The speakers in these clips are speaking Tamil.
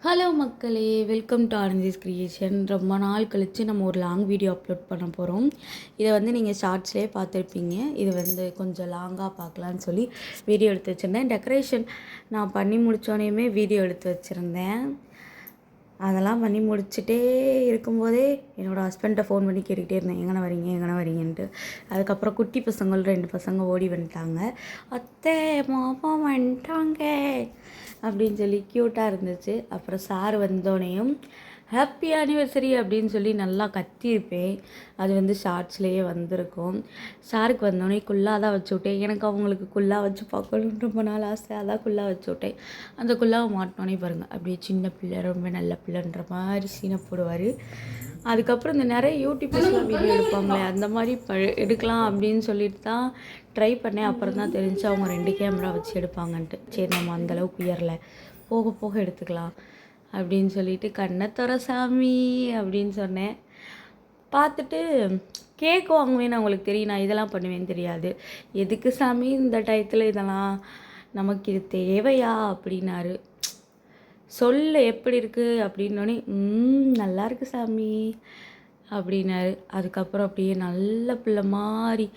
ஹலோ மக்களே, வெல்கம் டு ஆனந்திஸ் கிரியேஷன். ரொம்ப நாள் கழித்து நம்ம ஒரு லாங் வீடியோ அப்லோட் பண்ண போகிறோம். இதை நீங்கள் ஷார்ட்ஸ்லேயே பார்த்துருப்பீங்க. இது கொஞ்சம் லாங்காக பார்க்கலான்னு சொல்லி வீடியோ எடுத்து வச்சுருந்தேன். டெக்கரேஷன் நான் பண்ணி முடித்தோடனேயுமே வீடியோ எடுத்து வச்சுருந்தேன். அதெல்லாம் பண்ணி முடிச்சுட்டே இருக்கும்போதே என்னோடய ஹஸ்பண்ட்டை ஃபோன் பண்ணி கேட்டுக்கிட்டே இருந்தேன், எங்கன வரீங்கன்ட்டு. அதுக்கப்புறம் குட்டி பசங்கள் 2 பசங்க ஓடி வந்துட்டாங்க. அத்தை மாமா வந்துட்டாங்க அப்படின்னு சொல்லி க்யூட்டாக இருந்துச்சு. அப்புறம் சார் வந்தோடனேயும் ஹாப்பி ஆனிவர்சரி அப்படின்னு சொல்லி நல்லா கத்தியிருப்பேன். அது ஷார்ட்ஸ்லேயே வந்திருக்கும். சாருக்கு வந்தோடனே குல்லாக தான் வச்சு விட்டேன். எனக்கு அவங்களுக்கு குல்லாக வச்சு பார்க்கணுன்னு ரொம்ப நாள் ஆசை. அதான் குல்லாக வச்சு விட்டேன். அந்த குல்லாவை மாட்டினோன்னே பாருங்கள், அப்படியே சின்ன பிள்ளை ரொம்ப நல்ல பிள்ளைன்ற மாதிரி சீனை போடுவார். அதுக்கப்புறம் இந்த நிறைய யூடியூப்ஸ்லாம் வீடியோ எடுப்பாங்களே, அந்த மாதிரி எடுக்கலாம் அப்படின்னு சொல்லிட்டு தான் ட்ரை பண்ணேன். அப்புறம் தான் தெரிஞ்சு அவங்க 2 கேமரா வச்சு எடுப்பாங்கன்ட்டு. சரி, நம்ம அந்தளவுக்கு உயரலை, போக போக எடுத்துக்கலாம் அப்படின்னு சொல்லிட்டு கண்ணை தர சாமி அப்படின்னு சொன்னேன். பார்த்துட்டு கேக் வாங்குவேன்னு அவங்களுக்கு தெரியும், நான் இதெல்லாம் பண்ணுவேன்னு தெரியாது. எதுக்கு சாமி இந்த டயத்தில் இதெல்லாம், நமக்கு இது தேவையா அப்படின்னாரு. சொல்ல எப்படி இருக்குது அப்படின்னோடனே நல்லா இருக்கு சாமி அப்படின்னாரு. அதுக்கப்புறம் அப்படியே நல்ல பிள்ளை மாதிரி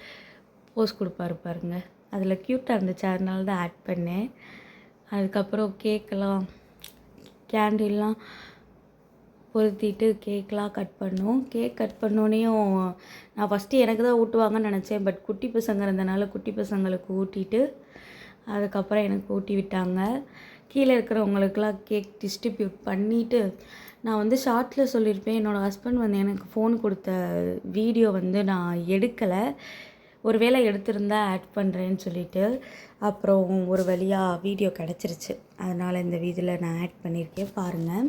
போஸ் கொடுப்பாரு பாருங்க. அதில் க்யூட்டாக இருந்துச்சு, அதனால தான் ஆட் பண்ணேன். அதுக்கப்புறம் கேக்கெல்லாம் கேண்டில்லாம் பொருத்திட்டு கேக்கெலாம் கட் பண்ணோம். கேக் கட் பண்ணோடனேயும் நான் ஃபஸ்ட்டு எனக்கு தான் ஊட்டுவாங்கன்னு நினச்சேன். பட் குட்டி பசங்க இருந்தனால குட்டி பசங்களுக்கு ஊட்டிட்டு அதுக்கப்புறம் எனக்கு ஊட்டி விட்டாங்க. கீழே இருக்கிறவங்களுக்கெல்லாம் கேக் டிஸ்ட்ரிபியூட் பண்ணிவிட்டு நான் ஷார்ட்டில் சொல்லியிருப்பேன், என்னோடய ஹஸ்பண்ட் எனக்கு ஃபோன் கொடுத்த வீடியோ நான் எடுக்கலை, ஒரு வேளை எடுத்திருந்தா ஆட் பண்ணுறேன்னு சொல்லிவிட்டு. அப்புறம் ஒரு வழியாக வீடியோ கிடச்சிருச்சு. அதனால் இந்த வீடியோவில் நான் ஆட் பண்ணியிருக்கேன் பாருங்கள்.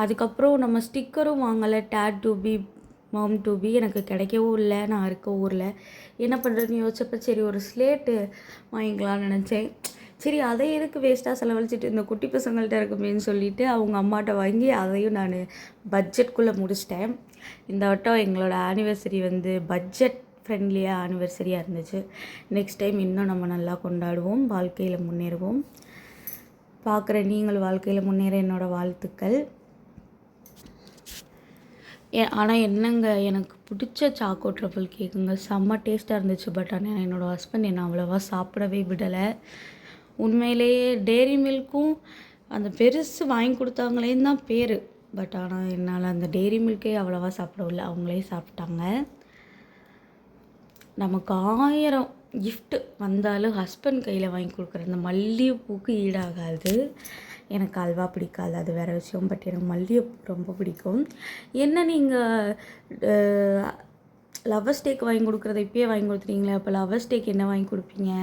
அதுக்கப்புறம் நம்ம ஸ்டிக்கரும் வாங்கலை. Date to be mom to be எனக்கு கிடைக்கவும் இல்லை. நான் இருக்க ஊரில் என்ன பண்ணுறதுன்னு யோசிச்சப்போ சரி ஒரு ஸ்லேட்டு வாங்கிக்கலான்னு நினச்சேன். சரி அதை எதுக்கு வேஸ்ட்டாக செலவழிச்சிட்டு இந்த குட்டி பசங்கள்கிட்ட இருக்குமேன்னு சொல்லிவிட்டு அவங்க அம்மாட்ட வாங்கி அதையும் நான் பட்ஜெட்குள்ளே முடிச்சிட்டேன். இந்த வட்டம் எங்களோட ஆனிவர்சரி பட்ஜெட் ஃப்ரெண்ட்லியாக ஆனிவர்சரியாக இருந்துச்சு. நெக்ஸ்ட் டைம் இன்னும் நம்ம நல்லா கொண்டாடுவோம், வாழ்க்கையில் முன்னேறுவோம். பார்க்குற நீங்கள் வாழ்க்கையில் முன்னேற என்னோடய வாழ்த்துக்கள். ஆனால் என்னங்க, எனக்கு பிடிச்ச சாக்கோ ட்ரஃபிள் கேக்குங்க, செம்ம டேஸ்ட்டாக இருந்துச்சு. பட் ஆனால் என்னோடய ஹஸ்பண்ட் என்னை அவ்வளோவா சாப்பிடவே விடலை. உண்மையிலேயே டேரி மில்க்கும் அந்த பெருசு வாங்கி கொடுத்தாங்களேன்னு தான் பேர். பட் ஆனால் என்னால் அந்த டேரி மில்க்கே அவ்வளோவா சாப்பிடவில்லை, அவங்களே சாப்பிட்டாங்க. நமக்கு 1000 கிஃப்ட்டு வந்தாலும் ஹஸ்பண்ட் கையில் வாங்கி கொடுக்குற அந்த மல்லிகைப்பூக்கு ஈடாகாது. எனக்கு அல்வா பிடிக்காது, அது வேறு விஷயம். பட் எனக்கு மல்லிகைப்பூ ரொம்ப பிடிக்கும். என்ன நீங்கள் லவ்வர்ஸ் டேக்கு வாங்கி கொடுக்குறத இப்போயே வாங்கி கொடுத்துட்டீங்களே, அப்போ லவ்வர்ஸ் டேக்கு என்ன வாங்கி கொடுப்பீங்க?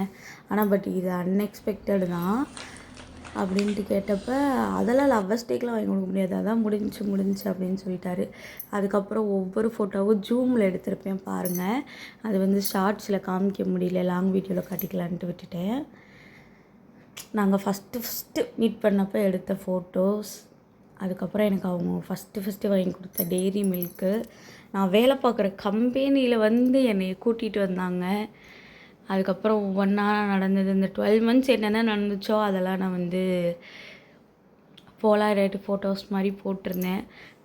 ஆனால் பட் இது அன்எக்ஸ்பெக்டட் தான் அப்படின்ட்டு கேட்டப்போ, அதெல்லாம் லவ்வர்ஸ் டேக்கெலாம் வாங்கி கொடுக்க முடியாது, அதான் முடிஞ்சு அப்படின்னு சொல்லிட்டாரு. அதுக்கப்புறம் ஒவ்வொரு ஃபோட்டோவும் ஜூமில் எடுத்திருப்பேன் பாருங்கள். அது ஷார்ட்ஸில் காமிக்க முடியல, லாங் வீடியோவில் காட்டிக்கலான்ட்டு விட்டுட்டேன். நாங்கள் ஃபஸ்ட்டு மீட் பண்ணப்போ எடுத்த ஃபோட்டோஸ். அதுக்கப்புறம் எனக்கு அவங்க ஃபஸ்ட்டு வாங்கி கொடுத்த டெய்ரி மில்க்கு. நான் வேலை பார்க்குற கம்பெனியில் என்னை கூட்டிகிட்டு வந்தாங்க. அதுக்கப்புறம் ஒவ்வொன்றா நடந்தது. இந்த 12 மந்த்ஸ் என்னென்ன நடந்துச்சோ அதெல்லாம் நான் போலாராய்ட் ஃபோட்டோஸ் மாதிரி போட்டிருந்தேன்.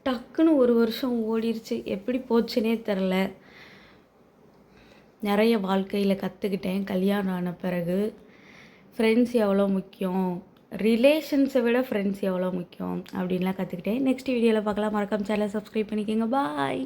டக்குன்னு ஒரு வருஷம் ஓடிடுச்சு, எப்படி போச்சுன்னே தெரில. நிறைய வாழ்க்கையில் கற்றுக்கிட்டேன் கல்யாணம் ஆன பிறகு. ஃப்ரெண்ட்ஸ் எவ்வளோ முக்கியம், ரிலேஷன்ஸை விட ஃப்ரெண்ட்ஸ் எவ்வளோ முக்கியம் அப்படின்லாம் கற்றுக்கிட்டேன். நெக்ஸ்ட் வீடியோவில் பார்க்கலாம். மறக்காம சேனலை சப்ஸ்கிரைப் பண்ணிக்கோங்க. பாய்.